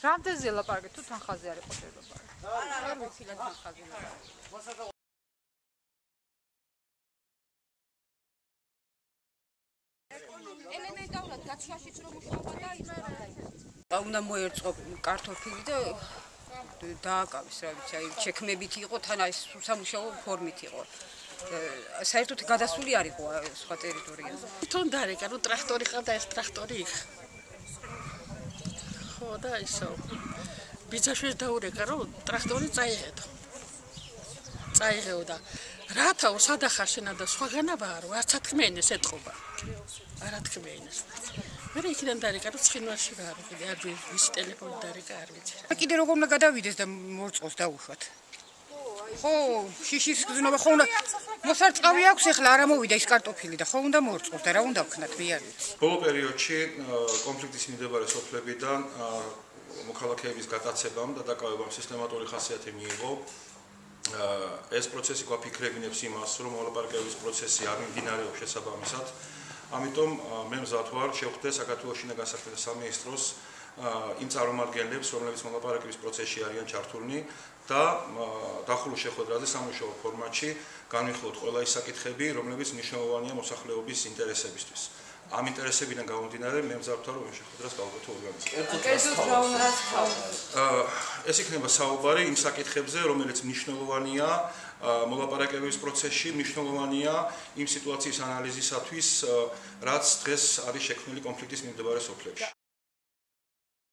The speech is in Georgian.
რამდენზე ლაპარაკეთ თუ თანხაზე არ იყო შეიძლება? არ ვიცი რა თანხაზე ლაპარაკეთ. ელემენტარულად გაცვლაშიც რომ მუშაობა დაიწყო. უნდა მოერწყო კარტოფილი და დააკავეს, რა ვიცი, აი ჩექმებით იყო, თან აი სამუშაო ფორმით იყო. საერთოდ გადასული არ იყო სხვა ტერიტორიაზე. თვითონ დარეკა, რომ ტრაქტორი ყავდა, ეს ტრაქტორი იქ. ხო და ისო. ბიძაშვილს დაურეკა, რომ ტრაქტორი წაიღეთო. წაიღეო და რათაო სადახარ შენა და სხვაგანაბაა, რომ არც ათქმეინეს ეთყობა. არ ათქმეინეს. მე იქიდან დარეკა, რომ ცხინვალში ვარ, კიდე არ ვიცი, ვის ტელეფონი დარეკა, არ ვიცი. კიდე როგორ უნდა გადავიდეს და მორწყოს დაუშვათ. ხო, შიშის გზნობა ხო უნდა მოსარწყავი აქვს ეხლა არ ამოვიდა ის კარტოფილი და ხო უნდა მორწყოს და რა უნდა ვქნათ, მე არ ვიცი. ბოლო პერიოდში კონფლიქტის მიმდებარე სოფლებიდან მოქალაქეების გატაცებამ და დაკავებამ სისტემატური ხასიათი მიიღო. ეს პროცესი გვაფიქრებინებს იმას, რომ მოლაპარაკების პროცესი არ მიმდინარეობს შესაბამისად. ამიტომ მე მზად ვარ შევხვდე საქართველოს შინაგან განსაკუთრებულ სამინისტროს იმ წარმომადგენლებს, რომლებიც მოლაპარაკების პროცესში არიან ჩართულნი და დახურულ შეხვედრაზე სამუშაო ფორმატში განვიხილოთ ყველა ის საკითხები, რომლებიც მნიშვნელოვანია მოსახლეობის ინტერესებისთვის. ამ ინტერესებიდან გამომდინარე მე მზად ვარ, რომ შეხვედრას გავუკეთო ორგანიზაცია. ეს იქნება საუბარი იმ საკითხებზე, რომელიც მნიშვნელოვანია მოლაპარაკების პროცესში, მნიშვნელოვანია იმ სიტუაციის ანალიზისათვის, რაც დღეს არის შექმნილი კონფლიქტის მიმდებარე სოფლებში.